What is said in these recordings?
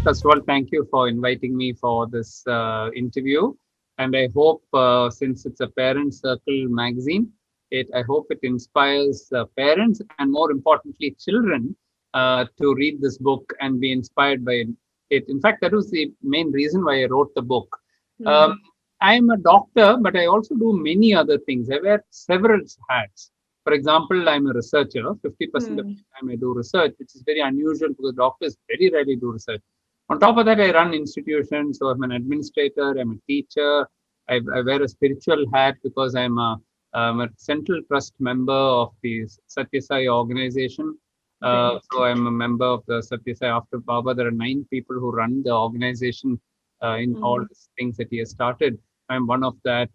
first of all, thank you for inviting me for this interview. And I hope, since it's a Parent Circle magazine, I hope it inspires parents and, more importantly, children to read this book and be inspired by it. In fact, that was the main reason why I wrote the book. Um, Mm. I'm a doctor, but I also do many other things. I wear several hats. For example, I'm a researcher. 50% of Mm. the time I do research, which is very unusual because doctors very rarely do research. On top of that, I run institutions. So I'm an administrator, I'm a teacher. I wear a spiritual hat because I'm a central trust member of the Satya Sai organization. Great. So I'm a member of the Satya Sai After Baba. There are 9 people who run the organization in all Mm. the things that he has started. I'm one of that.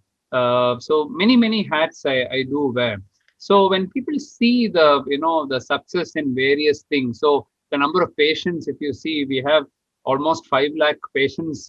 So many hats I do wear. So when people see the success in various things, so the number of patients, if you see, we have almost 5 lakh patients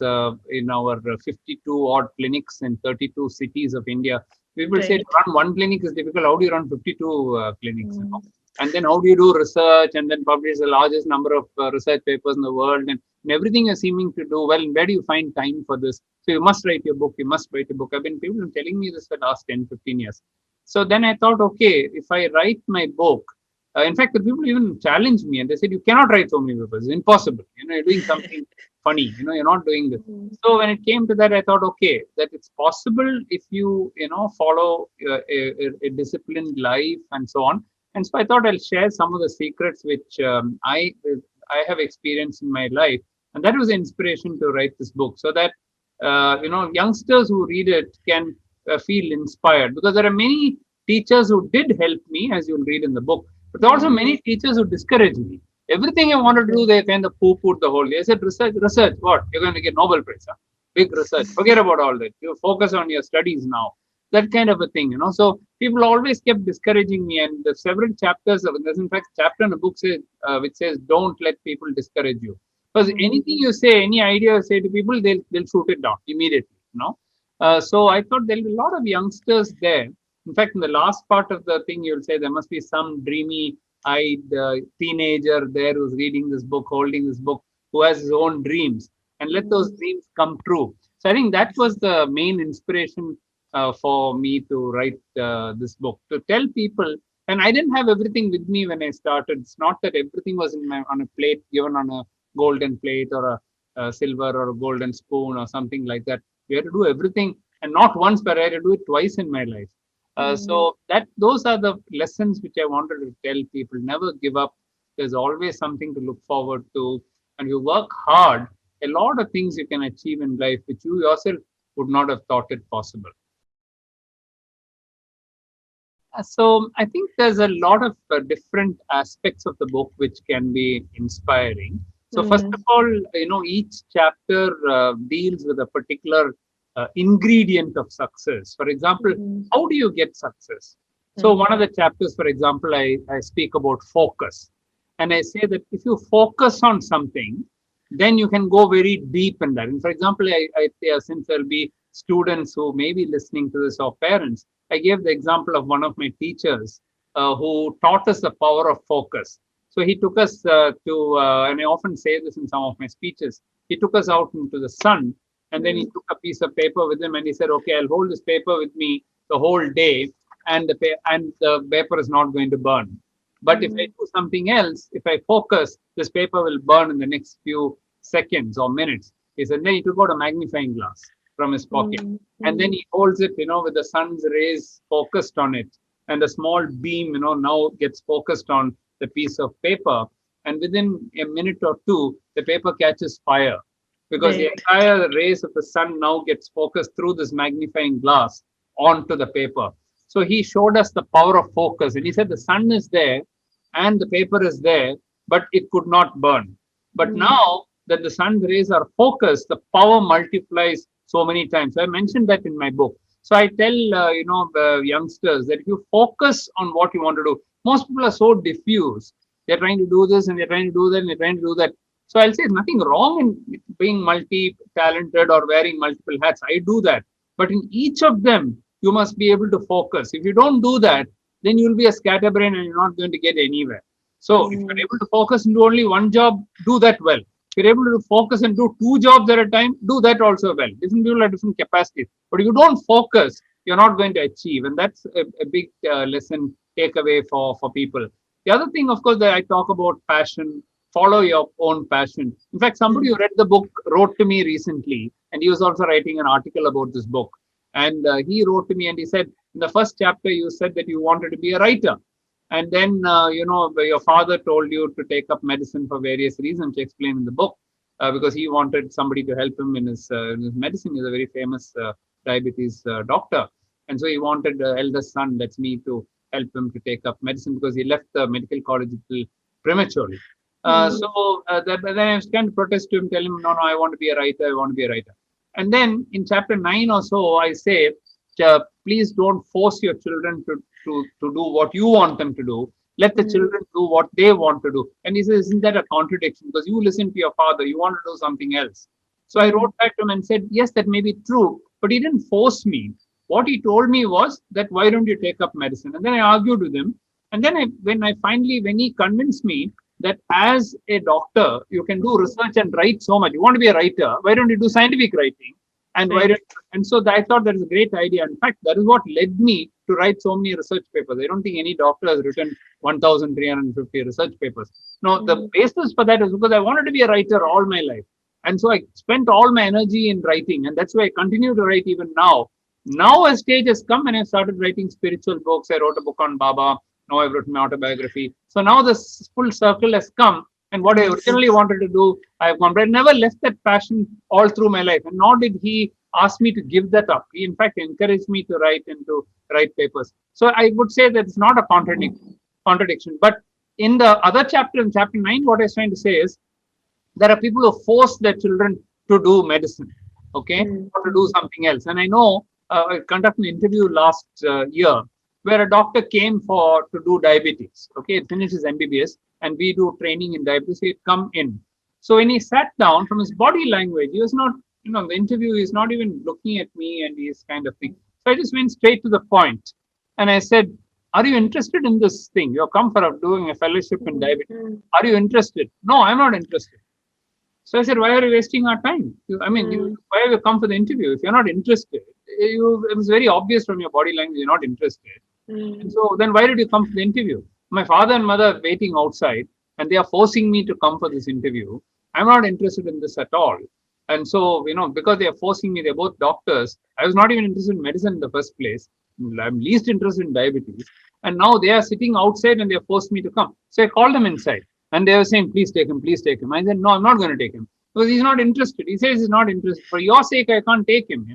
in our 52 odd clinics in 32 cities of India. People say to Great. run one clinic is difficult. How do you run 52 clinics? Mm. And then how do you do research and then publish the largest number of research papers in the world, and everything you're seeming to do well? And where do you find time for this? So you must write your book. You must write a book. People have been telling me this for the last 10, 15 years. So then I thought, okay, if I write my book, in fact, the people even challenged me and they said, you cannot write so many papers. It's impossible. You're doing something funny. You're not doing this. Mm. So when it came to that, I thought, okay, that it's possible if follow a disciplined life and so on. And so I thought I'll share some of the secrets which I have experienced in my life, and that was the inspiration to write this book, so that youngsters who read it can feel inspired. Because there are many teachers who did help me, as you'll read in the book, but there are also Mm. many teachers who discouraged me. Everything I wanted to do, they kind of poo-pooed the whole day. I said, research, what? You're going to get Nobel Prize, huh? Big research. Forget about all that. You focus on your studies now. That kind of a thing. So people always kept discouraging me, and the several chapters there's in fact chapter in the book which says, don't let people discourage you. Because Mm. anything you say, any idea you say to people, they'll shoot it down immediately. So I thought there'll be a lot of youngsters there. In fact, in the last part of the thing, you'll say there must be some dreamy-eyed teenager there who's reading this book, holding this book, who has his own dreams, and let those Mm. dreams come true. So I think that was the main inspiration for me to write this book, to tell people. And I didn't have everything with me when I started. It's not that everything was on a plate, given on a golden plate or a silver or a golden spoon or something like that. We had to do everything, and not once, but I had to do it twice in my life. Mm. So that those are the lessons which I wanted to tell people. Never give up. There's always something to look forward to, and you work hard. A lot of things you can achieve in life which you yourself would not have thought it possible. So I think there's a lot of different aspects of the book which can be inspiring. So first of Mm. all, each chapter deals with a particular ingredient of success. For example, Mm. how do you get success? So Mm. one of the chapters, for example, I speak about focus. And I say that if you focus on something, then you can go very deep in that. And for example, since there'll be students who may be listening to this, or parents, I gave the example of one of my teachers who taught us the power of focus. So he took us and I often say this in some of my speeches, he took us out into the sun, and then he Mm. took a piece of paper with him and he said, okay, I'll hold this paper with me the whole day, and the paper is not going to burn. But if I Mm. do something else, if I focus, this paper will burn in the next few seconds or minutes. He said, then he took out a magnifying glass from his pocket. Mm. And then Mm. he holds it, with the sun's rays focused on it. And the small beam, now gets focused on the piece of paper. And within a minute or two, the paper catches fire because the Great. entire rays of the sun now gets focused through this magnifying glass onto the paper. So he showed us the power of focus. And he said the sun is there and the paper is there, but it could not burn. But Mm. now that the sun's rays are focused, the power multiplies so many times. So I mentioned that in my book. So I tell youngsters that if you focus on what you want to do, most people are so diffuse. They're trying to do this and they're trying to do that and they're trying to do that. So I'll say there's nothing wrong in being multi-talented or wearing multiple hats. I do that. But in each of them, you must be able to focus. If you don't do that, then you'll be a scatterbrain and you're not going to get anywhere. So if you're Mm. able to focus and do only one job, do that well. you're able to focus and do two jobs at a time, do that also well. Different people have different capacities. But if you don't focus, you're not going to achieve. And that's a big lesson takeaway for people. The other thing, of course, that I talk about passion, follow your own passion. In fact, somebody who read the book wrote to me recently, and he was also writing an article about this book. And he wrote to me and he said, in the first chapter, you said that you wanted to be a writer. And then, your father told you to take up medicine for various reasons, explained in the book, because he wanted somebody to help him in his medicine. He's a very famous diabetes doctor. And so he wanted the eldest son, that's me, to help him to take up medicine because he left the medical college prematurely. Then I was trying to protest to him, tell him, no, I want to be a writer. I want to be a writer. And then in chapter 9 or so, I say, please don't force your children to do what you want them to do. Let the children do what they want to do. And he says, isn't that a contradiction? Because you listen to your father, you want to do something else. So I wrote back to him and said, yes, that may be true, but he didn't force me. What he told me was that, why don't you take up medicine? And then I argued with him. And then when he convinced me that as a doctor, you can do research and write so much. You want to be a writer, why don't you do scientific writing? And so I thought that is a great idea. In fact, that is what led me to write so many research papers. I don't think any doctor has written 1,350 research papers. No, the basis for that is because I wanted to be a writer all my life. And so I spent all my energy in writing. And that's why I continue to write even now. Now a stage has come and I started writing spiritual books. I wrote a book on Baba. Now I've written my autobiography. So now the full circle has come. And what I originally wanted to do, I've gone. But I never left that passion all through my life. And nor did he ask me to give that up. He, in fact, encouraged me to write and to write papers. So I would say that it's not a contradiction. But in the other chapter, in chapter 9, what I was trying to say is, there are people who force their children to do medicine, okay, or to do something else. And I know I conducted an interview last year where a doctor came to do diabetes. Okay, it finished his MBBS, and we do training in diabetes. He'd come in. So when he sat down, from his body language, he was not, the interview, he's not even looking at me, and he's kind of thing. So I just went straight to the point, and I said, are you interested in this thing? You've come for doing a fellowship in diabetes. Are you interested? No, I'm not interested. So I said, why are you wasting our time? Why have you come for the interview? If you're not interested, it was very obvious from your body language you're not interested. And so then why did you come for the interview? My father and mother are waiting outside and they are forcing me to come for this interview. I'm not interested in this at all. And so, because they are forcing me, they're both doctors. I was not even interested in medicine in the first place. I'm least interested in diabetes. And now they are sitting outside and they have forced me to come. So I called them inside. And they were saying, please take him, please take him. I said, no, I'm not going to take him because he's not interested. He says he's not interested. For your sake, I can't take him,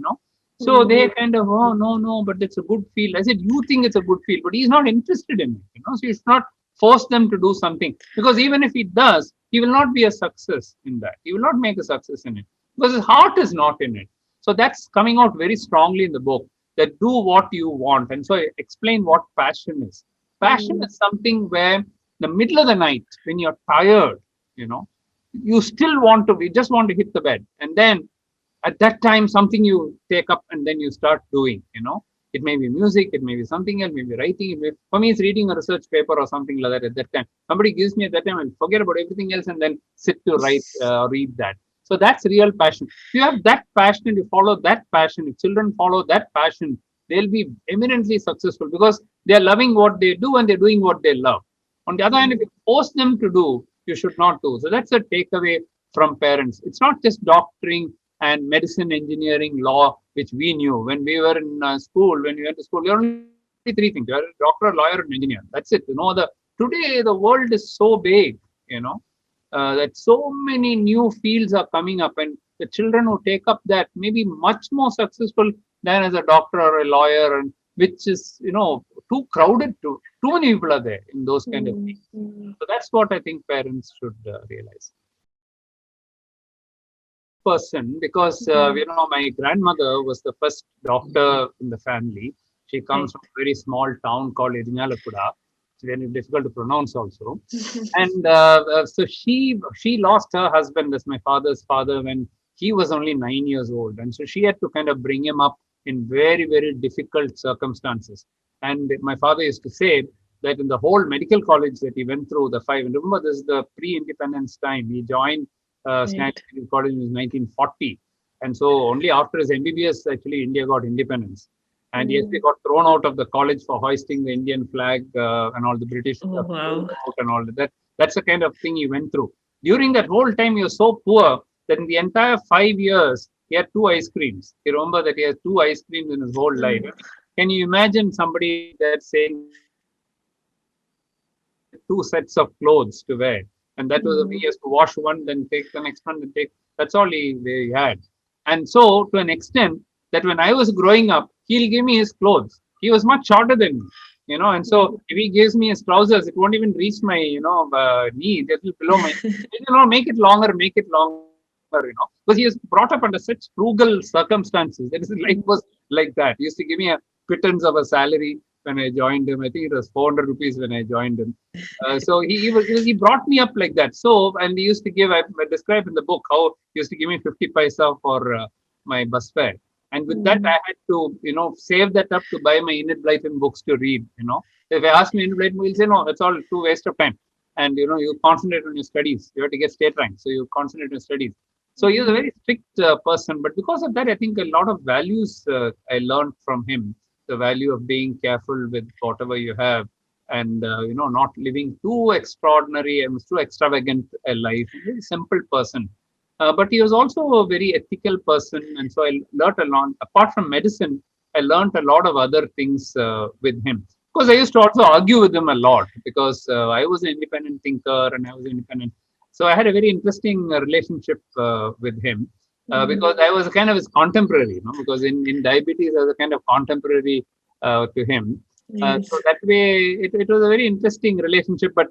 So they kind of, oh, no, but it's a good field. I said, you think it's a good field, but he's not interested in it, So you should not force them to do something because even if he does, he will not be a success in that. He will not make a success in it because his heart is not in it. So that's coming out very strongly in the book, that do what you want. And so I explain what passion is. Passion is something where the middle of the night when you're tired, you just want to hit the bed. And then at that time, something you take up and then you start doing, It may be music, it may be something else, maybe writing. For me, it's reading a research paper or something like that at that time. Somebody gives me at that time, I'll forget about everything else and then sit to read that. So that's real passion. If you have that passion and you follow that passion, if children follow that passion, they'll be eminently successful because they're loving what they do and they're doing what they love. On the other hand, if you force them to do, you should not do. So that's a takeaway from parents. It's not just doctoring and medicine, engineering, law, which we knew. When we were in school, when we went to school, there were only three things. You are a doctor, lawyer, and engineer. That's it. Today, the world is so big, that so many new fields are coming up. And the children who take up that may be much more successful than as a doctor or a lawyer, and which is, too crowded. Too many people are there in those kind of things. So that's what I think parents should realize. Because my grandmother was the first doctor in the family. She comes from a very small town called Irinalakuda. It's very difficult to pronounce also. And so she lost her husband as my father's father when he was only 9 years old. And so she had to kind of bring him up in very, very difficult circumstances. And my father used to say that in the whole medical college that he went through, the 5, and remember this is the pre-independence time, he joined Snatched Right. his college in 1940. And so only after his MBBS, actually, India got independence. And yes, they Mm. got thrown out of the college for hoisting the Indian flag and all the British Oh, threw him wow. out and all that. That's the kind of thing he went through. During that whole time, he was so poor that in the entire 5 years, he had two ice creams. You remember that he has two ice creams in his whole life. Mm. Can you imagine somebody like that saying that he had two sets of clothes to wear? And that was, he Mm. has to wash one, then take the next one, then take. That's all he had. And so, to an extent, that when I was growing up, he'll give me his clothes. He was much shorter than me, and Mm. so if he gives me his trousers, it won't even reach my, knee. It will below my, make it longer, because he was brought up under such frugal circumstances that his life was Mm. like that. He used to give me a pittance of a salary when I joined him. I think it was 400 rupees when I joined him. So he brought me up like that. So, and he used to give, I describe in the book how he used to give me 50 paisa for my bus fare. And with that, Mm. I had to, save that up to buy my Enid Blyton books to read. If I ask me Enid Blyton, he'll say, no, that's all too waste of time. And, you concentrate on your studies. You have to get state rank. So you concentrate on your studies. So he was a Mm. very strict person. But because of that, I think a lot of values I learned from him. The value of being careful with whatever you have and, not living too extraordinary and too extravagant a life. A very simple person, but he was also a very ethical person, and so I learned a lot. Apart from medicine, I learned a lot of other things with him. Because I used to also argue with him a lot because I was an independent thinker and I was independent. So I had a very interesting relationship with him Mm. because I was kind of his contemporary, because in diabetes, I was a kind of contemporary to him. So Yes. that way, it was a very interesting relationship. But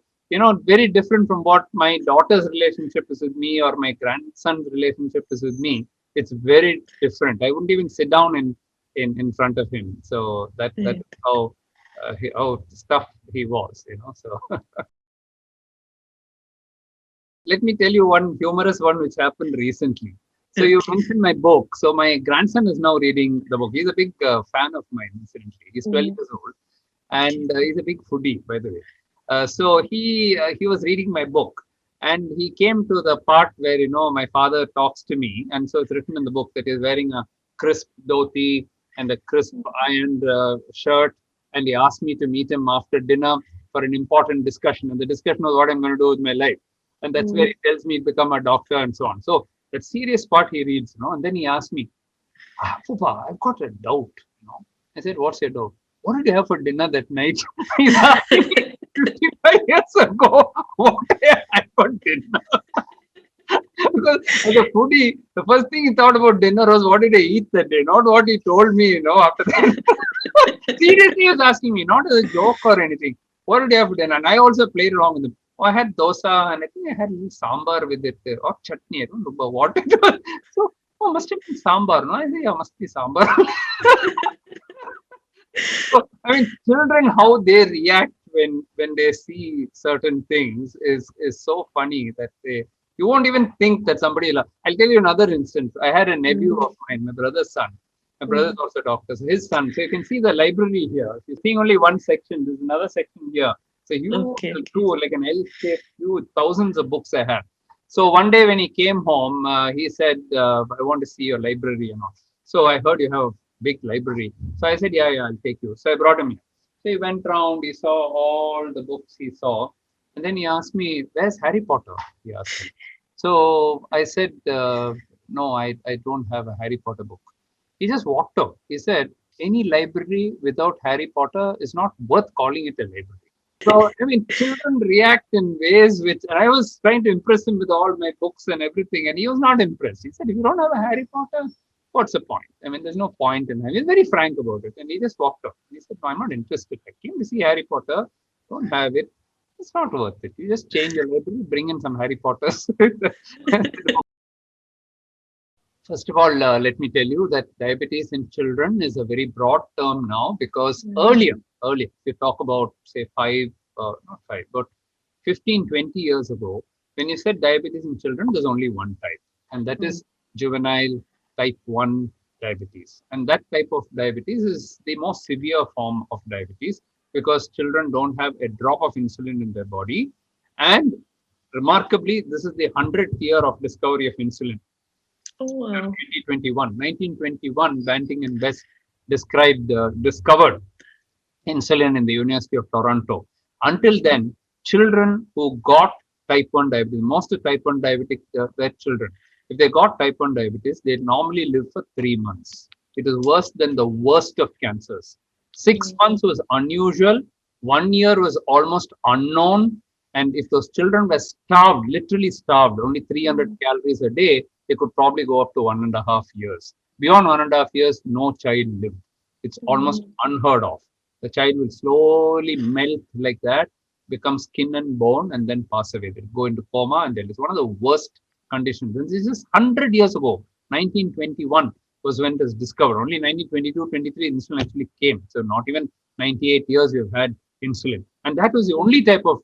very different from what my daughter's relationship is with me or my grandson's relationship is with me. It's very different. I wouldn't even sit down in front of him. So that Right. is how stuff he was. So let me tell you one humorous one which happened recently. So you Okay. mentioned my book. So my grandson is now reading the book. He's a big fan of mine, incidentally. He's 12 Mm. years old, Okay. and he's a big foodie, by the way. So he was reading my book, and he came to the part where my father talks to me, and so it's written in the book that he's wearing a crisp dhoti and a crisp ironed shirt, and he asked me to meet him after dinner for an important discussion, and the discussion was what I'm going to do with my life, and that's where Mm. he tells me to become a doctor and so on. So that serious part he reads, and then he asked me, Fupa, I've got a doubt. I said, what's your doubt? What did you have for dinner that night? He's asking me 55 years ago what I had for dinner. Because as a foodie, the first thing he thought about dinner was what did I eat that day, not what he told me, after that. Seriously, he was asking me, not as a joke or anything. What did you have for dinner? And I also played along with him. Oh, I had dosa and I think I had a little sambar with it or chutney. I don't remember what it was. So, oh, must have been sambar. No, I say, yeah, must be sambar. So, I mean, children, how they react when they see certain things is so funny that you won't even think that somebody. I'll tell you another instance. I had a nephew Mm. of mine, my brother's son. My brother's Mm. also a doctor. So his son. So you can see the library here. If you're seeing only one section, there's another section here. So Okay. huge, Okay. like an L-shaped, huge, thousands of books I have. So one day when he came home, he said, "I want to see your library and all." So I heard you have a big library. So I said, "Yeah, yeah, I'll take you." So I brought him here. So he went round. He saw all the books he saw, and then he asked me, "Where's Harry Potter?" He asked me. So I said, "No, I don't have a Harry Potter book." He just walked out. He said, "Any library without Harry Potter is not worth calling it a library." So, I mean, children react in ways which, and I was trying to impress him with all my books and everything, and he was not impressed. He said, "If you don't have a Harry Potter, what's the point? I mean, there's no point in having." He's very frank about it. And he just walked out. He said, "No, I'm not interested. I came to see Harry Potter. Don't have it. It's not worth it. You just change your library, bring in some Harry Potters." First of all, let me tell you that diabetes in children is a very broad term now because Mm. earlier, if you talk about, say, not five, but 15, 20 years ago, when you said diabetes in children, there's only one type, and that Mm. is juvenile type 1 diabetes. And that type of diabetes is the most severe form of diabetes because children don't have a drop of insulin in their body. And remarkably, this is the 100th year of discovery of insulin. Oh, wow. 2021, 1921, Banting and Best discovered insulin in the University of Toronto. Until then, children who got type 1 diabetes, most type 1 diabetic were children. If they got type 1 diabetes, they normally live for 3 months. It is worse than the worst of cancers. 6 months was unusual. 1 year was almost unknown. And if those children were starved, literally starved, only 300 calories a day, they could probably go up to 1.5 years. Beyond 1.5 years, no child lived. It's almost unheard of. The child will slowly melt like that, become skin and bone, and then pass away. They'll go into coma, and it's one of the worst conditions. And this is 100 years ago. 1921 was when it was discovered. Only 1922, 23, insulin actually came. So not even 98 years we've had insulin. And that was the only type of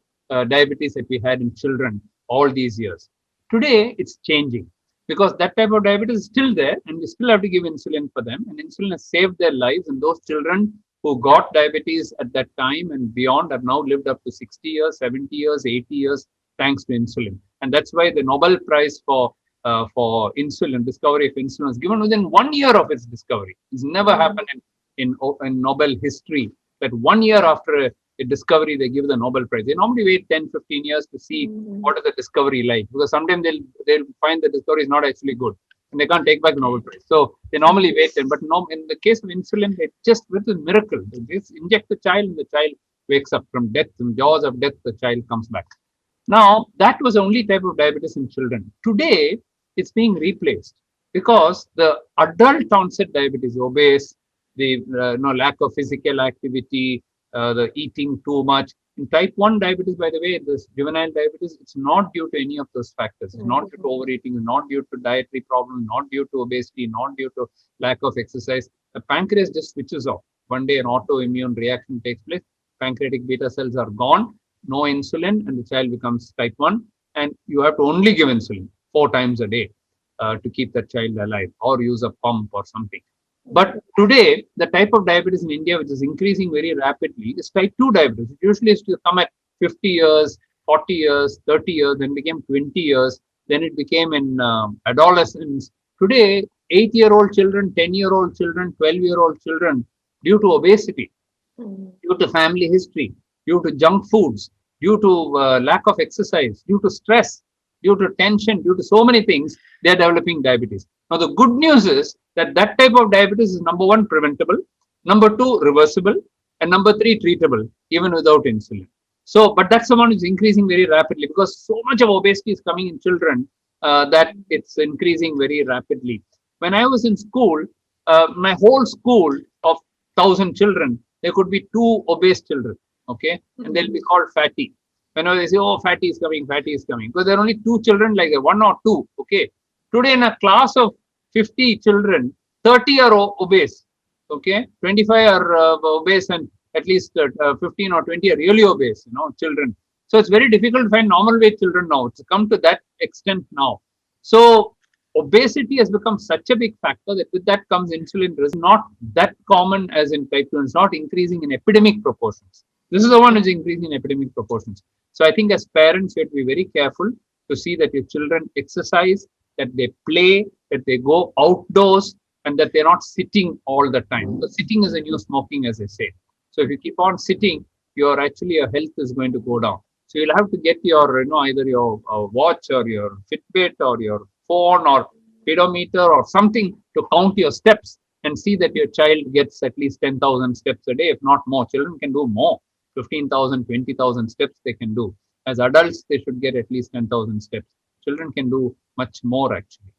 diabetes that we had in children all these years. Today, it's changing because that type of diabetes is still there, and we still have to give insulin for them. And insulin has saved their lives. And those children who got diabetes at that time and beyond have now lived up to 60 years, 70 years, 80 years, thanks to insulin. And that's why the Nobel Prize for insulin, discovery of insulin, was given within 1 year of its discovery. It's never happened in Nobel history that 1 year after a discovery, they give the Nobel Prize. They normally wait 10, 15 years to see what is the discovery like, because sometimes they'll find the discovery is not actually good and they can't take back the Nobel Prize. So they normally wait. But no, in the case of insulin, it just with a miracle. They just inject the child and the child wakes up from death, from jaws of death, the child comes back. Now, that was the only type of diabetes in children. Today, it's being replaced because the adult onset diabetes, obese, the lack of physical activity, the eating too much. In type 1 diabetes, by the way, this juvenile diabetes, it's not due to any of those factors. It's not due to overeating, it's not due to dietary problems, not due to obesity, not due to lack of exercise. The pancreas just switches off. One day, an autoimmune reaction takes place. Pancreatic beta cells are gone, no insulin, and the child becomes type 1. And you have to only give insulin 4 times a day to keep that child alive, or use a pump or something. But today, the type of diabetes in India, which is increasing very rapidly, is type 2 diabetes. It usually used to come at 50 years, 40 years, 30 years, then became 20 years, then it became in adolescence. Today, 8-year-old children, 10-year-old children, 12-year-old children, due to obesity, due to family history, due to junk foods, due to lack of exercise, due to stress, due to tension, due to so many things, they are developing diabetes. Now, the good news is that that type of diabetes is number 1, preventable, number 2, reversible, and number 3, treatable, even without insulin. So, but that's the one which is increasing very rapidly because so much of obesity is coming in children that it's increasing very rapidly. When I was in school, my whole school of 1,000 children, there could be 2 obese children, okay, and they'll be called fatty. Whenever they say, oh, fatty is coming, because there are only 2 children like that, 1 or 2, okay. Today, in a class of 50 children, 30 are obese, okay, 25 are obese, and at least 15 or 20 are really obese, children. So it's very difficult to find normal weight children now. It's come to that extent now. So obesity has become such a big factor that with that comes insulin resistance. Not that common as in type 2. It's not increasing in epidemic proportions. This is the one which is increasing in epidemic proportions. So I think as parents, you have to be very careful to see that your children exercise, that they play, that they go outdoors, and that they're not sitting all the time. Because sitting is a new smoking, as I say. So if you keep on sitting, your health is going to go down. So you'll have to get your, either your watch or your Fitbit or your phone or pedometer or something to count your steps and see that your child gets at least 10,000 steps a day, if not more. Children can do more, 15,000, 20,000 steps they can do. As adults, they should get at least 10,000 steps. Children can do much more actually.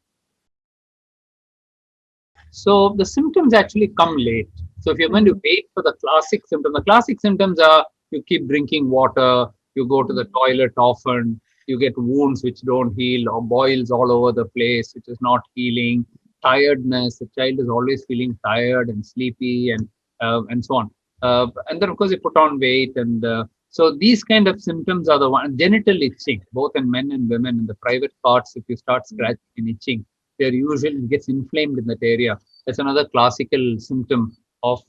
So the symptoms actually come late. So if you're going to wait for the classic symptoms are you keep drinking water, you go to the toilet often, you get wounds which don't heal or boils all over the place, which is not healing, tiredness, the child is always feeling tired and sleepy and so on. And then of course you put on weight and so these kind of symptoms are the one. Genital itching, both in men and women, in the private parts, if you start scratching and itching, they're usually gets inflamed in that area. That's another classical symptom of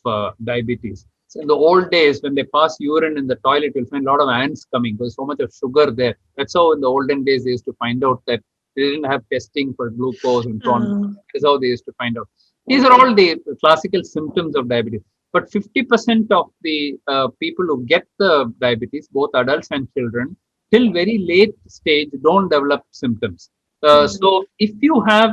diabetes. So in the old days, when they pass urine in the toilet, you'll find a lot of ants coming. There's so much of sugar there. That's how in the olden days they used to find out that they didn't have testing for glucose and so on. Uh, That is how they used to find out. These are all the classical symptoms of diabetes. But 50% of the people who get the diabetes, both adults and children, till very late stage, don't develop symptoms. So if you have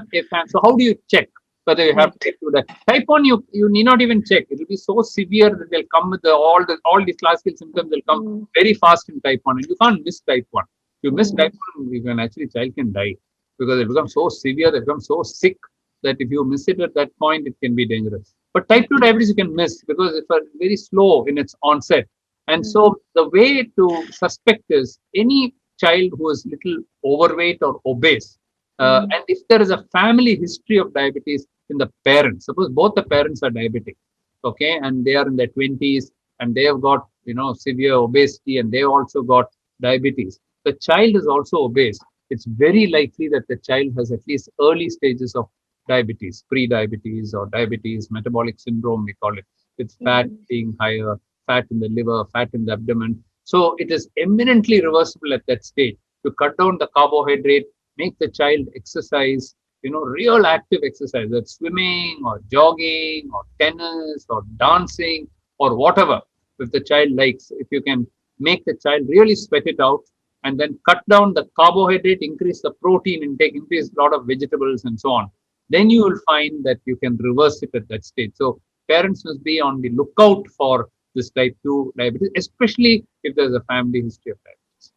so how do you check whether you have right. type 2 diabetes? Type 1, you need not even check. It will be so severe that they'll come with all these classical symptoms will come Mm, very fast in type 1, and you can't miss type 1. If you miss mm, type 1, you can actually child can die because it becomes so severe, they become so sick that if you miss it at that point, it can be dangerous. But type 2 diabetes you can miss because it's very slow in its onset. And mm, so the way to suspect is any child who is little overweight or obese, mm, and if there is a family history of diabetes in the parents, suppose both the parents are diabetic, okay, and they are in their 20s and they have got severe obesity and they also got diabetes. The child is also obese. It's very likely that the child has at least early stages of diabetes, pre-diabetes or diabetes metabolic syndrome, we call it, with fat mm, being higher, fat in the liver, fat in the abdomen. So it is eminently reversible at that stage. To cut down the carbohydrate, make the child exercise, real active exercise, that's swimming or jogging or tennis or dancing or whatever. If the child likes, if you can make the child really sweat it out and then cut down the carbohydrate, increase the protein intake, increase a lot of vegetables and so on, then you will find that you can reverse it at that stage. So parents must be on the lookout for this type 2 diabetes, especially if there's a family history of diabetes.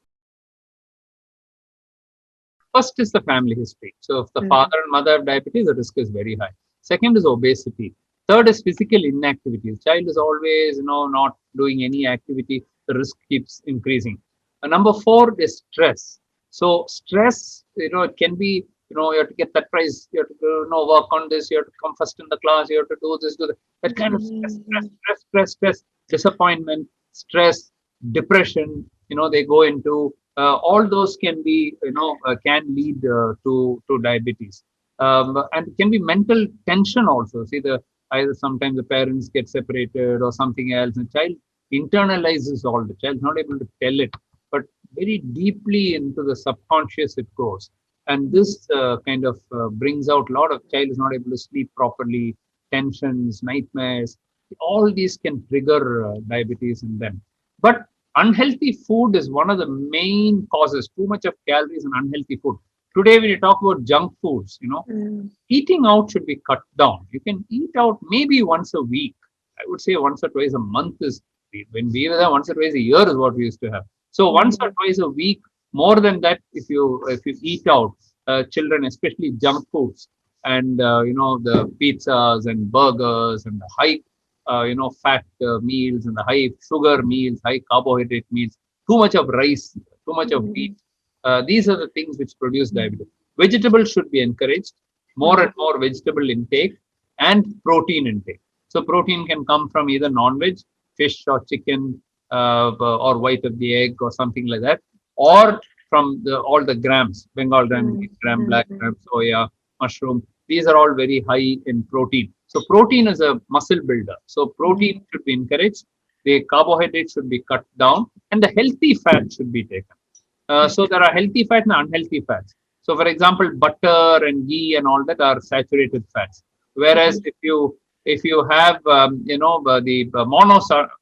First is the family history. So if the mm, father and mother have diabetes, the risk is very high. Second is obesity. Third is physical inactivity. The child is always, not doing any activity. The risk keeps increasing. Number four is stress. So stress, it can be, you have to get that prize, you have to work on this, you have to come first in the class, you have to do this, do that. That kind of stress, disappointment, stress, depression, they go into all those can be, can lead to diabetes. And it can be mental tension also. See, either sometimes the parents get separated or something else, and child internalizes all. The child is not able to tell it, but very deeply into the subconscious it goes. And this kind of brings out a lot of child is not able to sleep properly, tensions, nightmares. All these can trigger diabetes in them. But unhealthy food is one of the main causes. Too much of calories and unhealthy food. Today, when you talk about junk foods, mm, eating out should be cut down. You can eat out maybe once a week. I would say once or twice a month is when we were there, once or twice a year is what we used to have. So once or mm, twice a week, more than that, if you eat out, children, especially junk foods, and the pizzas and burgers and the high fat meals and the high sugar meals, high carbohydrate meals, too much of rice, too much of wheat. mm, These are the things which produce diabetes. Vegetables should be encouraged, more and mm, more vegetable intake and protein intake. So protein can come from either non-veg, fish or chicken, or white of the egg or something like that, or from all the grams, Bengal gram, mm, wheat gram, mm, black gram, soya, mushroom. These are all very high in protein. So protein is a muscle builder. So protein mm, should be encouraged. The carbohydrates should be cut down, and the healthy fat should be taken. So there are healthy fats and unhealthy fats. So, for example, butter and ghee and all that are saturated fats. Whereas mm, if you have the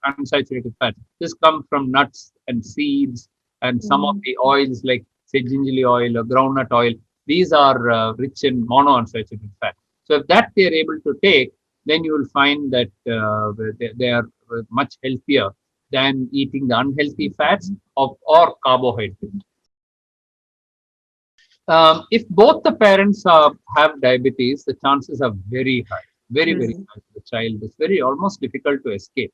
unsaturated fats, this comes from nuts and seeds and some of mm, the oils like say gingerly oil or groundnut oil. These are rich in monounsaturated fat. So if that they are able to take, then you will find that they are much healthier than eating the unhealthy fats or carbohydrates. If both the parents have diabetes, the chances are very high, very, very mm, high. The child is very almost difficult to escape.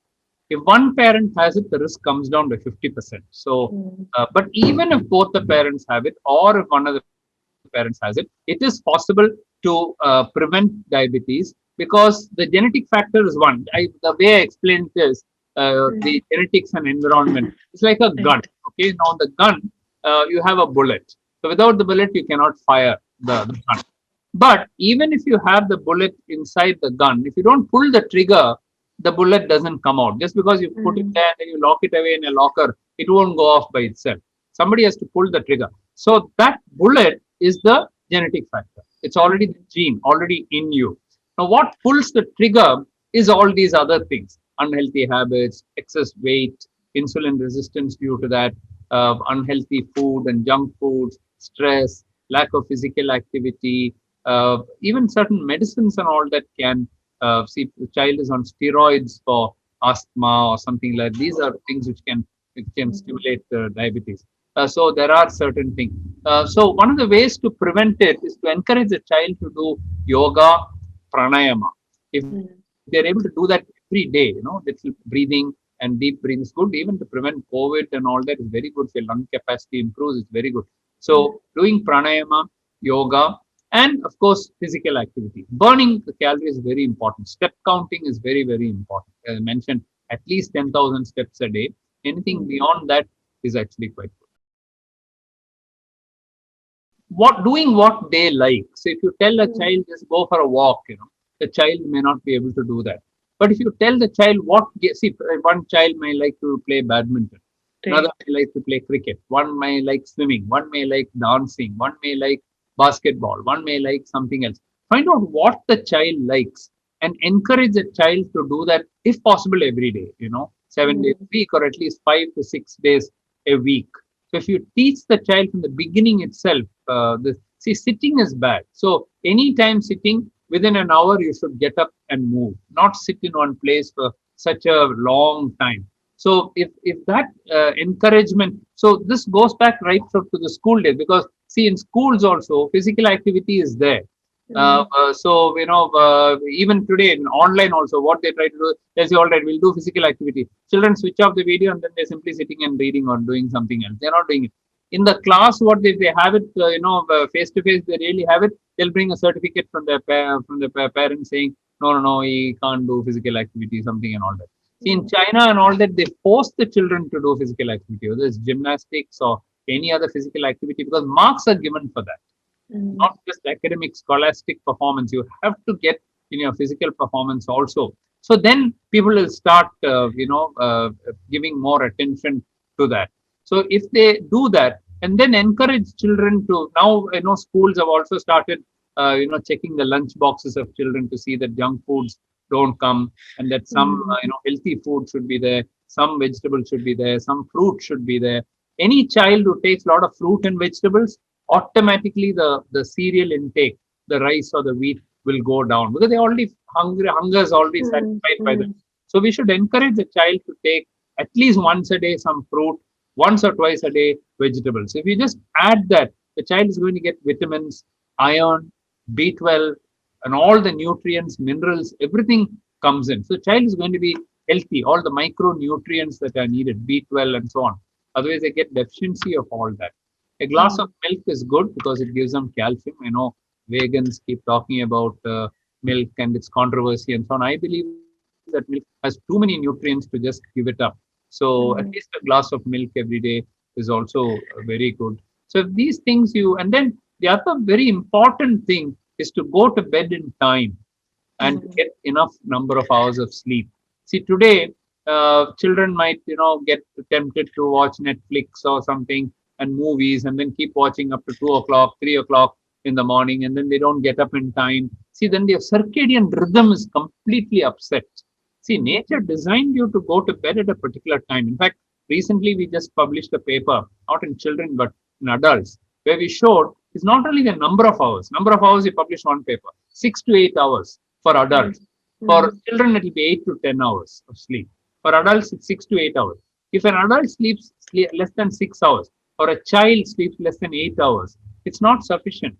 If one parent has it, the risk comes down to 50%. So, mm, but even if both the parents have it, or if one of the parents has it, it is possible to prevent diabetes because the genetic factor is one. The way I explained this, mm, the genetics and environment, it's like a gun. right. Okay, now the gun, you have a bullet. So without the bullet, you cannot fire the gun. But even if you have the bullet inside the gun, if you don't pull the trigger, the bullet doesn't come out. Just because you put it there and then you lock it away in a locker, it won't go off by itself. Somebody has to pull the trigger. So that bullet is the genetic factor. It's already the gene, already in you. Now, what pulls the trigger is all these other things: unhealthy habits, excess weight, insulin resistance due to that, unhealthy food and junk foods, stress, lack of physical activity, even certain medicines and all that can see the child is on steroids for asthma or something like. These are things which can stimulate diabetes. So there are certain things. So one of the ways to prevent it is to encourage the child to do yoga, pranayama. If they're able to do that every day, little breathing and deep breathing is good. Even to prevent COVID and all that is very good. If your lung capacity improves, it's very good. So doing pranayama, yoga, and of course physical activity. Burning the calories is very important. Step counting is very, very important. As I mentioned, at least 10,000 steps a day. Anything beyond that is actually quite good. What they like. So if you tell a child just go for a walk, the child may not be able to do that. But if you tell the child see, one child may like to play badminton, another may like to play cricket, one may like swimming, one may like dancing, one may like basketball, one may like something else. Find out what the child likes and encourage the child to do that if possible every day, 7 days a week or at least 5 to 6 days a week. So if you teach the child from the beginning itself, sitting is bad. So anytime sitting, within an hour, you should get up and move, not sit in one place for such a long time. So if that encouragement, so this goes back right up to the school days, because see, in schools also physical activity is there. So even today in online also, what they try to do, they say, all right, we'll do physical activity. Children switch off the video and then they're simply sitting and reading or doing something else. They're not doing it in the class. What if they have it, face to face, they really have it. They'll bring a certificate from their parents saying, no, he can't do physical activity, something and all that. See, in China and all that, they force the children to do physical activity, whether it's gymnastics or any other physical activity, because marks are given for that. Not just academic, scholastic performance. You have to get in your physical performance also. So then people will start, giving more attention to that. So if they do that, and then encourage children to, now, schools have also started, checking the lunch boxes of children to see that junk foods don't come, and that some, healthy food should be there, some vegetables should be there, some fruit should be there. Any child who takes a lot of fruit and vegetables, automatically the cereal intake, the rice or the wheat, will go down, because they already hunger is already satisfied by them. So we should encourage the child to take at least once a day some fruit, once or twice a day vegetables. If you just add that, the child is going to get vitamins, iron, B12, and all the nutrients, minerals, everything comes in. So the child is going to be healthy, all the micronutrients that are needed, B12 and so on. Otherwise, they get deficiency of all that. A glass of milk is good because it gives them calcium. Vegans keep talking about milk and its controversy and so on. I believe that milk has too many nutrients to just give it up. So at least a glass of milk every day is also very good. So if these things and then the other very important thing is to go to bed in time and get enough number of hours of sleep. See, today, children might, get tempted to watch Netflix or something and movies, and then keep watching up to 2 o'clock, 3 o'clock in the morning, and then they don't get up in time. See, then their circadian rhythm is completely upset. See, nature designed you to go to bed at a particular time. In fact, recently we just published a paper, not in children, but in adults, where we showed is not only the number of hours. Number of hours, we published one paper, 6 to 8 hours for adults. For children, it will be 8 to 10 hours of sleep. For adults, it's 6 to 8 hours. If an adult sleeps less than 6 hours, or a child sleeps less than 8 hours, it's not sufficient.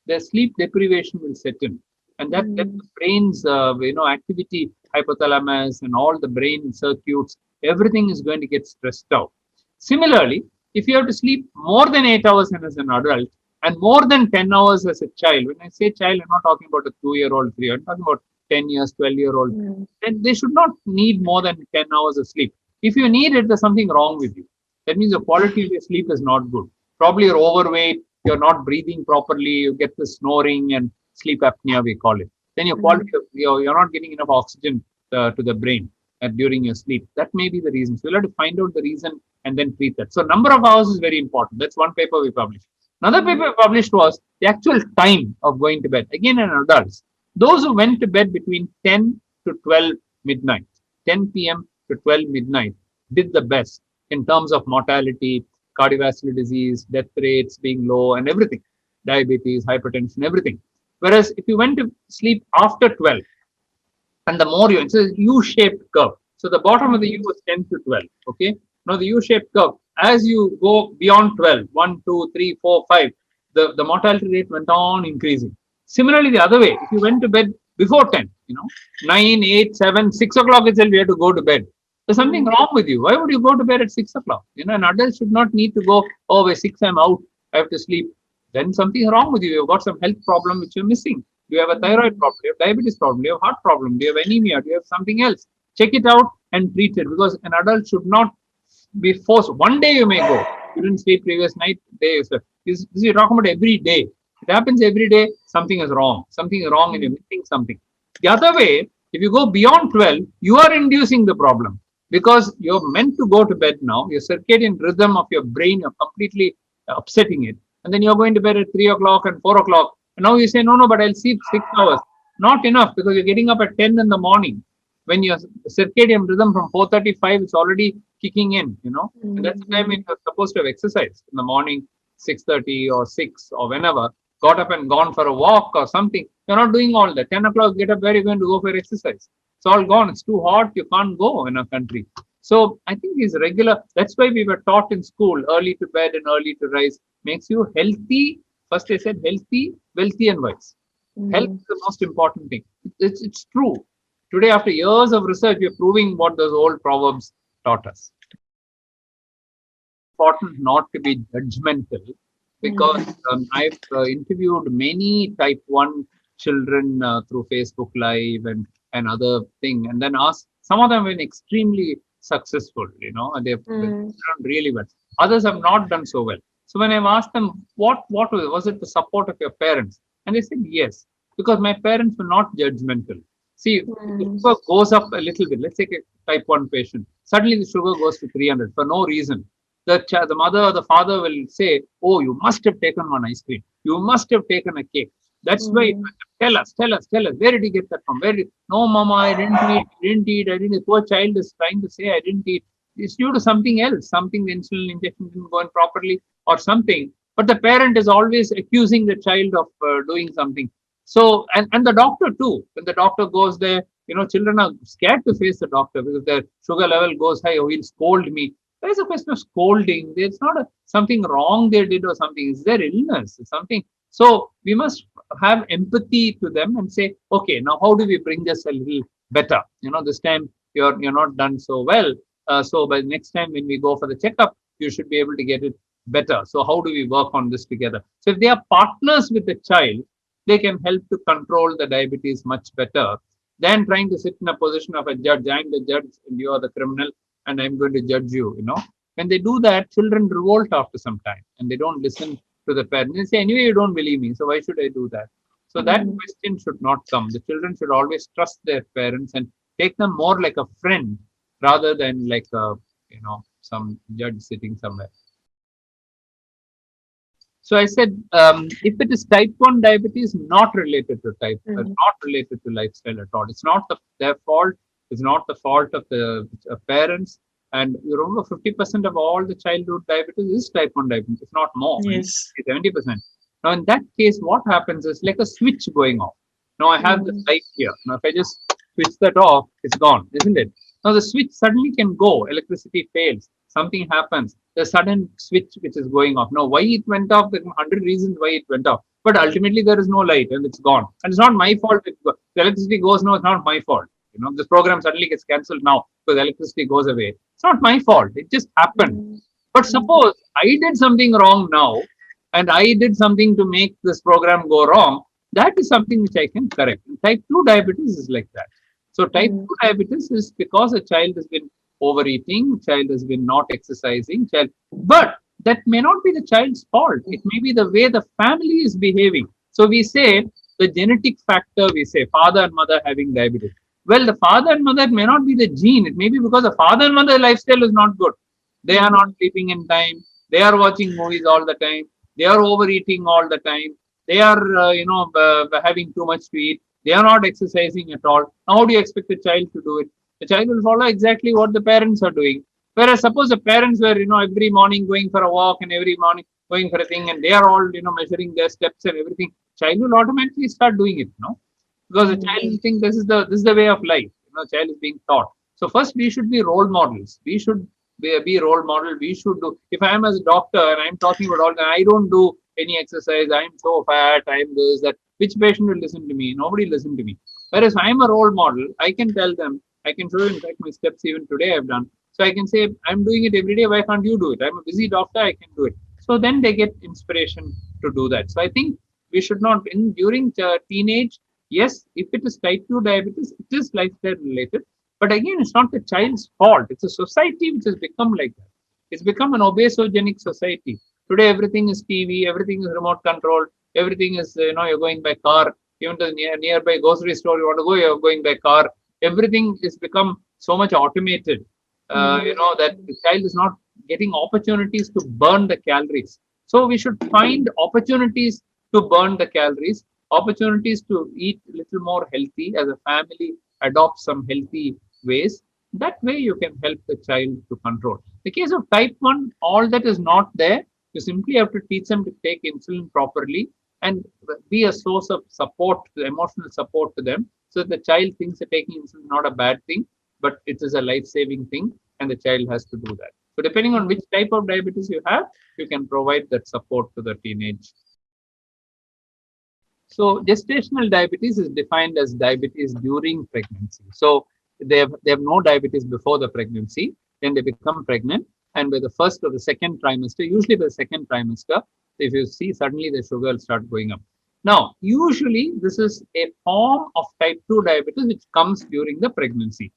Their sleep deprivation will set in. And that the brain's, activity, hypothalamus and all the brain circuits, everything is going to get stressed out. Similarly, if you have to sleep more than 8 hours as an adult and more than 10 hours as a child, when I say child, I'm not talking about a 2-year-old, 3-year-old, I'm talking about 10 years, 12-year-old, then they should not need more than 10 hours of sleep. If you need it, there's something wrong with you. That means the quality of your sleep is not good. Probably you're overweight, you're not breathing properly, you get the snoring and sleep apnea, we call it. Then your quality of, you're not getting enough oxygen to the brain during your sleep. That may be the reason. So you'll have to find out the reason and then treat that. So number of hours is very important. That's one paper we published. Another paper we published was the actual time of going to bed. Again, in adults, those who went to bed between 10 to 12 midnight, 10 p.m. to 12 midnight, did the best in terms of mortality, cardiovascular disease, death rates being low, and everything, diabetes, hypertension, everything. Whereas if you went to sleep after 12, and the more it's a U-shaped curve. So the bottom of the U was 10 to 12. Okay. Now the U-shaped curve, as you go beyond 12, 1, 2, 3, 4, 5, the mortality rate went on increasing. Similarly, the other way, if you went to bed before 10, 9, 8, 7, 6 o'clock itself, you have to go to bed. There's something wrong with you. Why would you go to bed at 6 o'clock? An adult should not need to go, oh, by 6 I'm out, I have to sleep. Then something wrong with you. You've got some health problem which you're missing. Do you have a thyroid problem? Do you have diabetes problem? Do you have heart problem? Do you have anemia? Do you have something else? Check it out and treat it, because an adult should not be forced. One day you may go. You didn't sleep previous night, day you slept. This you're talking about every day. It happens every day. Something is wrong. Something is wrong and you're missing something. The other way, if you go beyond 12, you are inducing the problem, because you're meant to go to bed now. Your circadian rhythm of your brain, you're completely upsetting it. And then you're going to bed at 3 o'clock and 4 o'clock. And now you say, no, but I'll sleep 6 hours. Not enough, because you're getting up at 10 in the morning. When your circadian rhythm from 4:35, it's already kicking in, And that's the time when you're supposed to have exercise in the morning, 6:30 or 6 or whenever. Got up and gone for a walk or something. You're not doing all that. 10 o'clock, get up, where are you going to go for exercise? It's all gone. It's too hot. You can't go in a country. So I think these regular, that's why we were taught in school, early to bed and early to rise makes you healthy. First I said healthy, wealthy and wise. Health is the most important thing. It's true. Today, after years of research, we're proving what those old proverbs taught us. Important not to be judgmental, because I've interviewed many type 1 children through Facebook Live and other thing, and then asked, some of them have been extremely successful, and they've done really well. Others have not done so well. So when I've asked them, what was it the support of your parents? And they said, yes, because my parents were not judgmental. See, if the sugar goes up a little bit, let's take a type 1 patient, suddenly the sugar goes to 300 for no reason. The mother or the father will say, oh, you must have taken one ice cream. You must have taken a cake. That's why, tell us. Where did you get that from? No, mama, I didn't eat. The poor child is trying to say, I didn't eat. It's due to something else, something the insulin injection didn't go in properly or something. But the parent is always accusing the child of doing something. So, and the doctor too, when the doctor goes there, children are scared to face the doctor because their sugar level goes high, or he'll scold me. There is a question of scolding. There's not something wrong they did or something. It's their illness. It's something. So we must have empathy to them and say, okay, now how do we bring this a little better? This time you're not done so well. So by the next time when we go for the checkup, you should be able to get it better. So how do we work on this together? So if they are partners with the child, they can help to control the diabetes much better than trying to sit in a position of a judge. I'm the judge and you are the criminal and I'm going to judge you, When they do that, children revolt after some time and they don't listen to the parents. They say, anyway, you don't believe me, so why should I do that? So that question should not come. The children should always trust their parents and take them more like a friend rather than like a, some judge sitting somewhere. So I said, if it is type 1 diabetes, not related to not related to lifestyle at all. It's not their fault. It's not the fault of the parents. And you remember, 50% of all the childhood diabetes is type 1 diabetes, if not more. Yes. 70%. Now, in that case, what happens is like a switch going off. Now, I have the light here. Now, if I just switch that off, it's gone, isn't it? Now, the switch suddenly can go. Electricity fails. Something happens. The sudden switch which is going off. Now, why it went off? There are 100 reasons why it went off. But ultimately, there is no light and it's gone. And it's not my fault. The electricity goes. No, it's not my fault. This program suddenly gets cancelled now because electricity goes away. It's not my fault. It just happened. But suppose I did something wrong now and I did something to make this program go wrong. That is something which I can correct. Type 2 diabetes is like that. So type 2 diabetes is because a child has been overeating, child has been not exercising, but that may not be the child's fault. It may be the way the family is behaving. So we say the genetic factor, we say father and mother having diabetes. Well, the father and mother may not be the gene. It may be because the father and mother lifestyle is not good. They are not sleeping in time. They are watching movies all the time. They are overeating all the time. They are, having too much to eat. They are not exercising at all. How do you expect the child to do it? The child will follow exactly what the parents are doing. Whereas suppose the parents were, every morning going for a walk and every morning going for a thing, and they are all, measuring their steps and everything, child will automatically start doing it. Because the child will think this is the way of life. Child is being taught. So first we should be role models. We should be a role model. We should do. If I am as a doctor and I'm talking about all, I don't do any exercise. I'm so fat. I'm this that. Which patient will listen to me? Nobody listen to me. Whereas I'm a role model, I can tell them. I can show you. In fact, my steps even today I've done. So I can say I'm doing it every day. Why can't you do it? I'm a busy doctor. I can do it. So then they get inspiration to do that. So I think we should not during teenage. Yes, if it is type 2 diabetes, it is lifestyle related. But again, it's not the child's fault. It's a society which has become like that. It's become an obesogenic society. Today, everything is TV, everything is remote control, everything is, you're going by car. Even to the nearby grocery store, you want to go, you're going by car. Everything is become so much automated, that the child is not getting opportunities to burn the calories. So we should find opportunities to burn the calories, opportunities to eat a little more healthy as a family, adopt some healthy ways. That way you can help the child to control. The case of type 1, all that is not there. You simply have to teach them to take insulin properly and be a source of support, emotional support to them, so that the child thinks that taking insulin is not a bad thing, but it is a life-saving thing, and the child has to do that. So depending on which type of diabetes you have, you can provide that support to the teenage. So gestational diabetes is defined as diabetes during pregnancy. So they have no diabetes before the pregnancy, then they become pregnant, and by the first or the second trimester, usually by the second trimester, if you see suddenly the sugar will start going up. Now, usually this is a form of type 2 diabetes which comes during the pregnancy.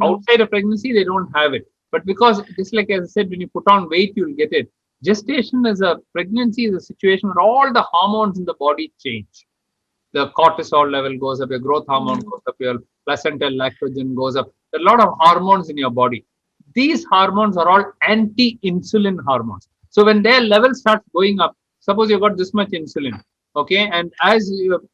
Outside of pregnancy, they don't have it. But because, just like as I said, when you put on weight, you'll get it. Gestation is pregnancy is a situation where all the hormones in the body change. The cortisol level goes up, your growth hormone goes up, your placental lactogen goes up. There are a lot of hormones in your body. These hormones are all anti-insulin hormones. So when their level starts going up, suppose you've got this much insulin, okay, and as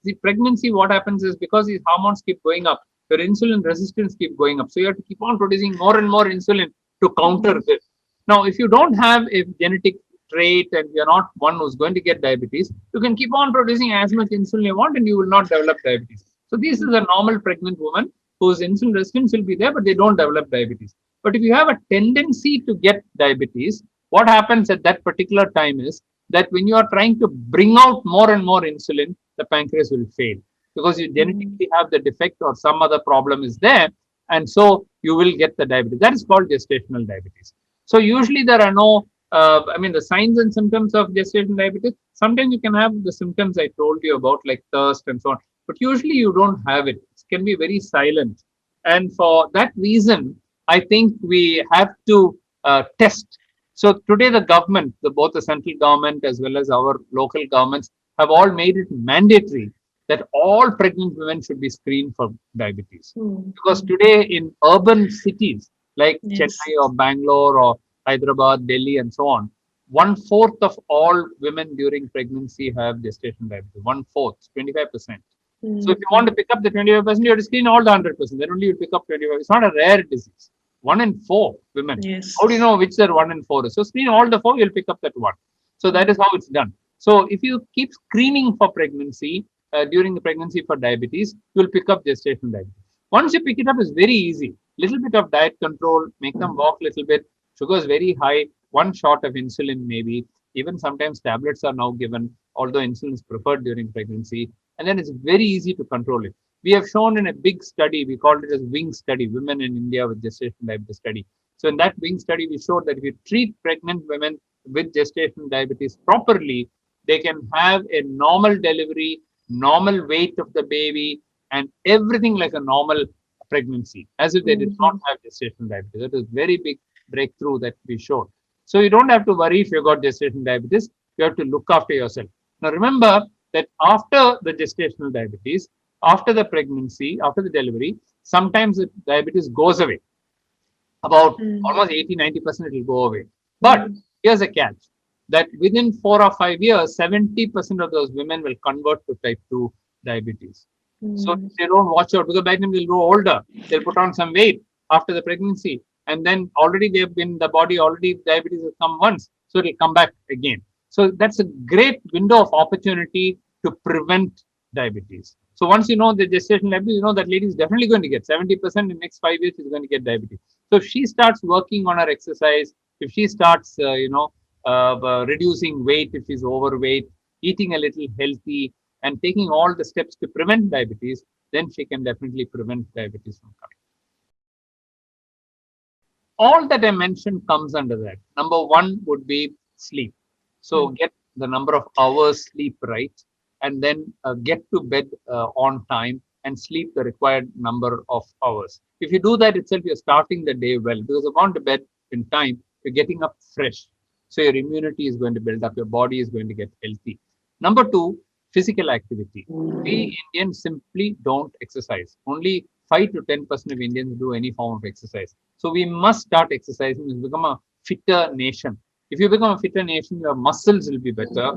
the pregnancy, what happens is because these hormones keep going up, your insulin resistance keep going up. So you have to keep on producing more and more insulin to counter this. Now, if you don't have a genetic trait and you're not one who's going to get diabetes, you can keep on producing as much insulin you want and you will not develop diabetes. So this is a normal pregnant woman whose insulin resistance will be there, but they don't develop diabetes. But if you have a tendency to get diabetes, what happens at that particular time is that when you are trying to bring out more and more insulin, the pancreas will fail because you genetically have the defect or some other problem is there, and so you will get the diabetes. That is called gestational diabetes. So usually there are no the signs and symptoms of gestational diabetes. Sometimes you can have the symptoms I told you about, like thirst and so on, but usually you don't have it. It can be very silent. And for that reason, I think we have to test. So today the government, both the central government as well as our local governments, have all made it mandatory that all pregnant women should be screened for diabetes. Because today in urban cities like Chennai or Bangalore or Hyderabad, Delhi, and so on, 1/4 of all women during pregnancy have gestational diabetes. 1/4, 25%. So if you want to pick up the 25%, you have to screen all the 100%. Then only you pick up 25%. It's not a rare disease. 1 in 4 women. How do you know which the 1 in 4 is? So screen all the 4, you'll pick up that one. So that is how it's done. So if you keep screening for pregnancy during the pregnancy for diabetes, you'll pick up gestational diabetes. Once you pick it up, it's very easy. Little bit of diet control, make them walk a little bit. Sugar is very high. One shot of insulin maybe. Even sometimes tablets are now given, although insulin is preferred during pregnancy. And then it's very easy to control it. We have shown in a big study, we called it as WING study, Women in India with Gestational Diabetes Study. So in that WING study, we showed that if you treat pregnant women with gestational diabetes properly, they can have a normal delivery, normal weight of the baby, and everything like a normal pregnancy, as if they did not have gestational diabetes. That is very big breakthrough that we showed. So you don't have to worry if you got gestational diabetes. You have to look after yourself. Now remember that after the gestational diabetes, after the pregnancy, after the delivery, Sometimes the diabetes goes away. About Mm. almost 80-90% it will go away. But Mm. here's a catch, that within 4 or 5 years, 70% of those women will convert to type 2 diabetes. So if Mm. they don't watch out, because by then they'll grow older, they'll put on some weight after the pregnancy, and then already they've been the body already diabetes has come once, so it'll come back again. So that's a great window of opportunity to prevent diabetes. So once you know the gestational diabetes, you know that lady is definitely going to get 70% in the next 5 years is going to get diabetes. So if she starts working on her exercise, if she starts, reducing weight, if she's overweight, eating a little healthy, and taking all the steps to prevent diabetes, then she can definitely prevent diabetes from coming. All that I mentioned comes under that. Number one would be sleep. So Mm. get the number of hours sleep right, and then get to bed on time and sleep the required number of hours. If you do that itself, you're starting the day well, because you've gone to bed in time, you're getting up fresh. So your immunity is going to build up, your body is going to get healthy. Number two, physical activity. We Indians simply don't exercise. Only 5 to 10% of Indians do any form of exercise. So we must start exercising to become a fitter nation. If you become a fitter nation, your muscles will be better,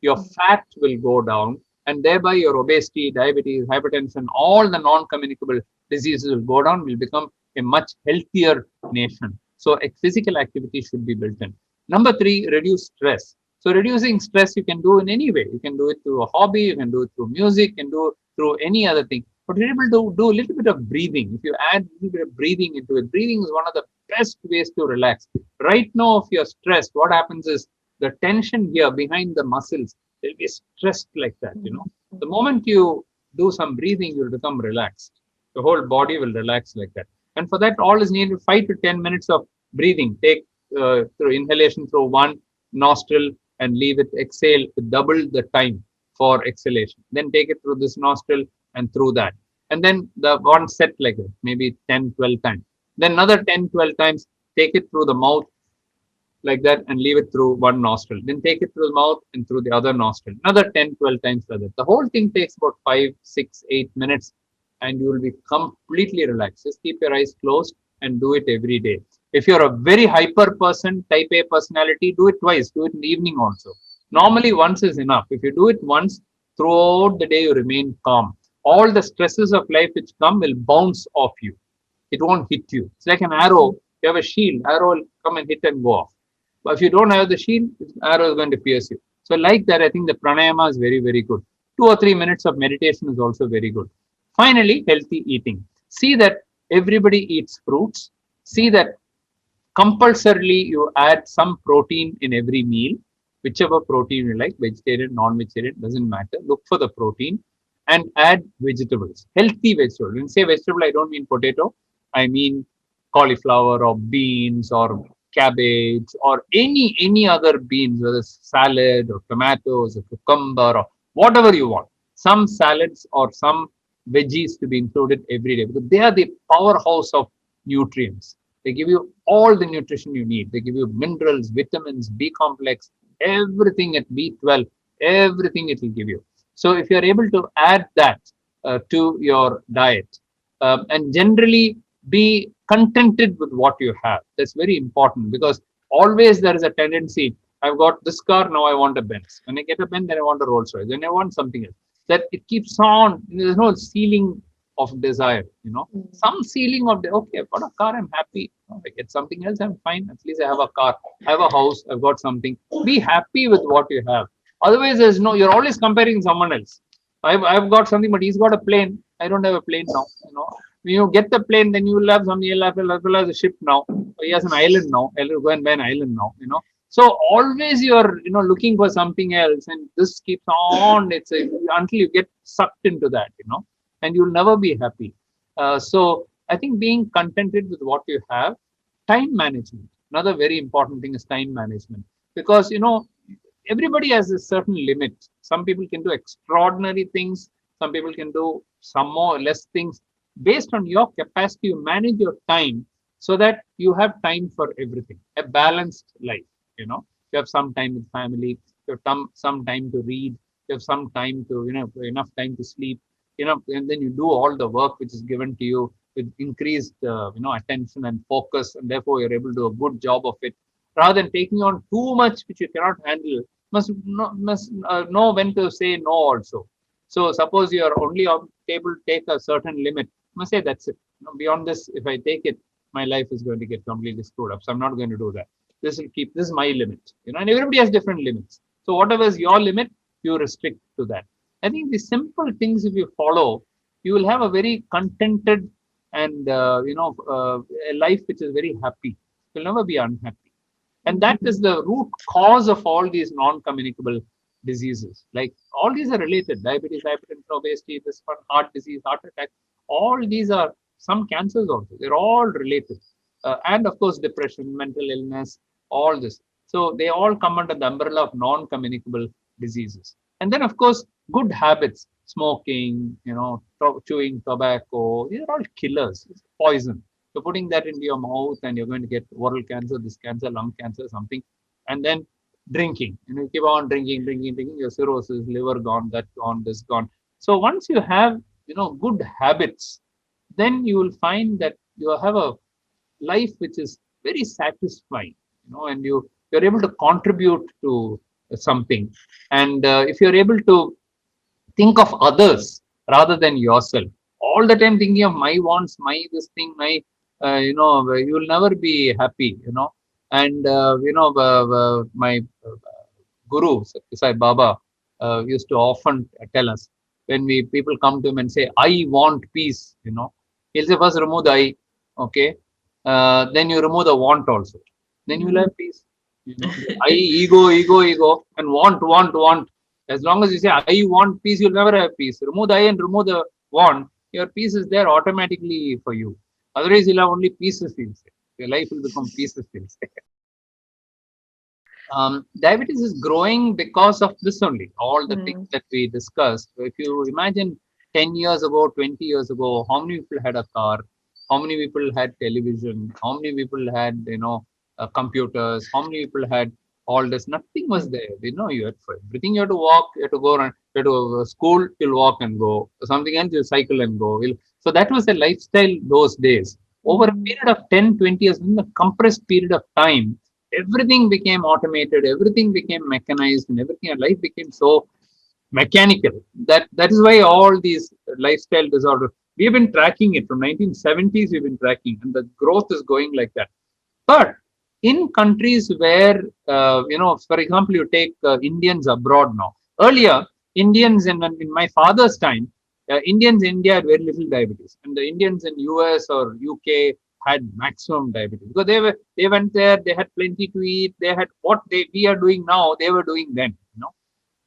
your fat will go down, and thereby your obesity, diabetes, hypertension, all the non-communicable diseases will go down. Will become a much healthier nation. So physical activity should be built in. Number three, reduce stress. So reducing stress you can do in any way. You can do it through a hobby, you can do it through music, you can do it through any other thing. But you're able to do a little bit of breathing. If you add a little bit of breathing into it, breathing is one of the best ways to relax. Right now, if you're stressed, what happens is the tension here behind the muscles will be stressed like that. The moment you do some breathing, you'll become relaxed. The whole body will relax like that. And for that, all is needed 5 to 10 minutes of breathing. Take through inhalation through one nostril and leave it, exhale to double the time for exhalation. Then take it through this nostril and through that. And then the one set like that, maybe 10, 12 times. Then another 10, 12 times, take it through the mouth like that and leave it through one nostril. Then take it through the mouth and through the other nostril. Another 10, 12 times like that. The whole thing takes about 5, 6, 8 minutes, and you will be completely relaxed. Just keep your eyes closed and do it every day. If you're a very hyper person, type A personality, do it twice. Do it in the evening also. Normally, once is enough. If you do it once, throughout the day, you remain calm. All the stresses of life which come will bounce off you. It won't hit you. It's like an arrow. You have a shield, arrow will come and hit and go off. But if you don't have the shield, arrow is going to pierce you. So, like that, I think the pranayama is very, very good. 2 or 3 minutes of meditation is also very good. Finally, healthy eating. See that everybody eats fruits. See that compulsorily you add some protein in every meal, whichever protein you like, vegetarian, non-vegetarian, doesn't matter. Look for the protein and add vegetables, healthy vegetables. When I say vegetable, I don't mean potato. I mean cauliflower or beans or cabbage or any other beans, whether it's salad or tomatoes or cucumber or whatever you want. Some salads or some veggies to be included every day, because they are the powerhouse of nutrients. They give you all the nutrition you need. They give you minerals, vitamins, B complex, everything at B12, everything it will give you. So if you're able to add that to your diet, and generally be contented with what you have, that's very important, because always there is a tendency. I've got this car, now I want a Benz. When I get a Benz, then I want a Rolls Royce. Then I want something else. That it keeps on. There's no ceiling of desire. Mm. Some ceiling of the okay, I've got a car, I'm happy. Oh, I get something else, I'm fine. At least I have a car, I have a house, I've got something. Be happy with what you have. Otherwise, there's no, you're always comparing someone else. I've got something, but he's got a plane. I don't have a plane now. When you get the plane, then you will have something, you'll have as well as a ship now. He has an island now. I'll go and buy an island now. So always you're looking for something else, and this keeps on. Until you get sucked into that, and you'll never be happy. So I think being contented with what you have, time management. Another very important thing is time management, because everybody has a certain limit. Some people can do extraordinary things. Some people can do some more or less things. Based on your capacity, you manage your time so that you have time for everything. A balanced life. You have some time with family. You have some time to read. You have some time to enough time to sleep. And then you do all the work which is given to you with increased, attention and focus, and therefore you're able to do a good job of it, rather than taking on too much which you cannot handle. Must know when to say no also. So suppose you are only able to take a certain limit, you must say that's it. Beyond this, if I take it, my life is going to get completely screwed up. So I'm not going to do that. This is my limit. And everybody has different limits. So whatever is your limit, you restrict to that. I think the simple things, if you follow, you will have a very contented and a life which is very happy. You'll never be unhappy. And that is the root cause of all these non-communicable diseases. Like all these are related: diabetes, hypertension, obesity, this one, heart disease, heart attack. All these are some cancers also. They're all related, and of course depression, mental illness, all this. So they all come under the umbrella of non-communicable diseases. And then of course good habits: smoking, chewing tobacco. These are all killers. It's poison. You're putting that into your mouth and you're going to get oral cancer, this cancer, lung cancer, something. And then drinking. You keep on drinking, your cirrhosis, liver gone, that gone, this gone. So once you have, good habits, then you will find that you have a life which is very satisfying, and you're able to contribute to something. And if you're able to think of others rather than yourself, all the time thinking of my wants, my this thing, my you will never be happy. And my guru Sai Baba used to often tell us, when people come to him and say, I want peace, he'll say, first remove the I, okay, then you remove the want also, then you will have peace. I, ego, and want. As long as you say I want peace, you'll never have peace. Remove the I and remove the want, your peace is there automatically for you. Otherwise, you'll have only pieces. Your life will become pieces. Diabetes is growing because of this only. All the things that we discussed. If you imagine 10 years ago, 20 years ago, how many people had a car? How many people had television? How many people had, computers? How many people had all this? Nothing was there. You had for everything. You had to walk. You had to go around. You had to school. You'll walk and go. Something else, you cycle and go. So that was a lifestyle those days. Over a period of 10, 20 years, in a compressed period of time, everything became automated, everything became mechanized, and everything. Life became so mechanical. That is why all these lifestyle disorders, we have been tracking it from 1970s. We've been tracking, and the growth is going like that. But in countries where, for example, you take Indians abroad now. Earlier, Indians in my father's time, Indians in India had very little diabetes, and the Indians in US or UK had maximum diabetes because they went there, they had plenty to eat, they had what we are doing now, they were doing then.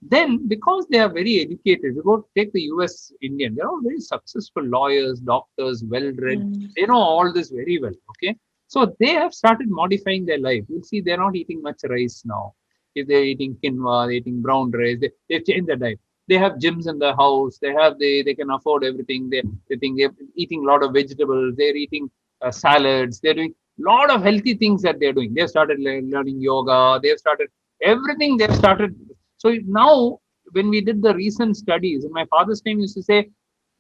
Then because they are very educated, you go take the US Indian, they're all very successful lawyers, doctors, well-read. They know all this very well. Okay, so they have started modifying their life. You'll see they're not eating much rice now. If they're eating quinoa, they're eating brown rice, they've changed their diet. They have gyms in their house. They can afford everything. They think they're eating a lot of vegetables. They're eating salads. They're doing a lot of healthy things that they're doing. They've started learning yoga. They've started everything. They've started. So now, when we did the recent studies, in my father's time, used to say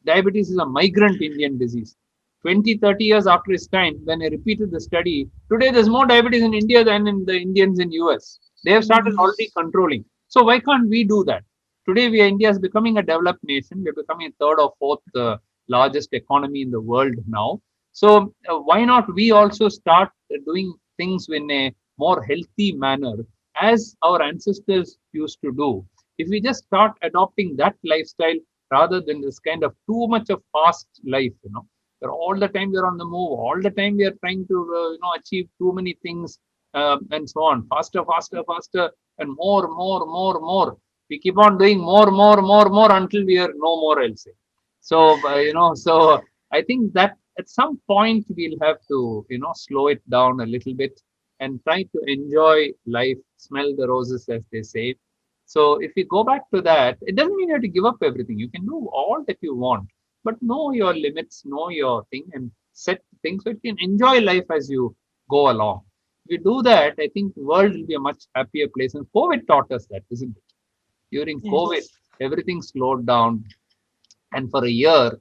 diabetes is a migrant Indian disease. 20, 30 years after his time, when I repeated the study, today there's more diabetes in India than in the Indians in US. They have started already controlling. So why can't we do that? Today, India is becoming a developed nation. We're becoming a third or fourth largest economy in the world now. So why not we also start doing things in a more healthy manner as our ancestors used to do? If we just start adopting that lifestyle rather than this kind of too much of fast life, where all the time we're on the move, all the time we are trying to achieve too many things and so on, faster, and more. We keep on doing more until we are no more, I'll say. So, so I think that at some point we'll have to, slow it down a little bit and try to enjoy life, smell the roses, as they say. So if we go back to that, it doesn't mean you have to give up everything. You can do all that you want, but know your limits, know your thing, and set things so you can enjoy life as you go along. If you do that, I think the world will be a much happier place. And COVID taught us that, isn't it? During COVID, everything slowed down. And for a year,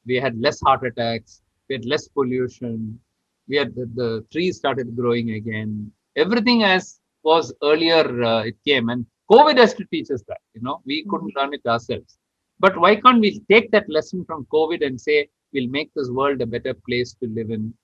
we had less heart attacks. we had less pollution, we had the trees started growing again. Everything as was earlier it came, and COVID has to teach us that. We couldn't learn it ourselves. But why can't we take that lesson from COVID and say we'll make this world a better place to live in?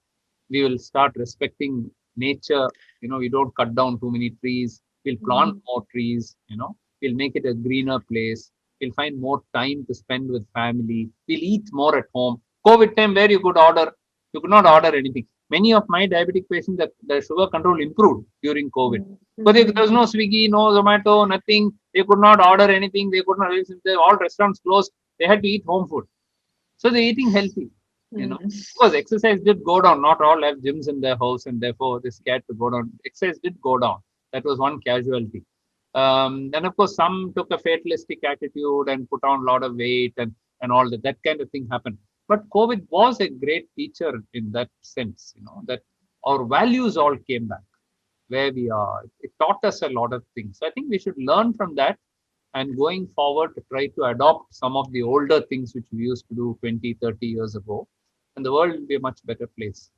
We will start respecting nature. We don't cut down too many trees. We'll plant more trees. We'll make it a greener place. We'll find more time to spend with family. We'll eat more at home. COVID time where you could not order anything. Many of my diabetic patients, the sugar control improved during COVID. But there was no Swiggy, no Zomato, nothing. They could not order anything. They could not. All restaurants closed. They had to eat home food. So they're eating healthy. Of course, exercise did go down. Not all have gyms in their house, and therefore they're scared to go down. Exercise did go down. That was one casualty. And of course, some took a fatalistic attitude and put on a lot of weight and all that. That kind of thing happened. But COVID was a great teacher in that sense, that our values all came back where we are. It taught us a lot of things. So I think we should learn from that and going forward to try to adopt some of the older things which we used to do 20, 30 years ago. And the world will be a much better place.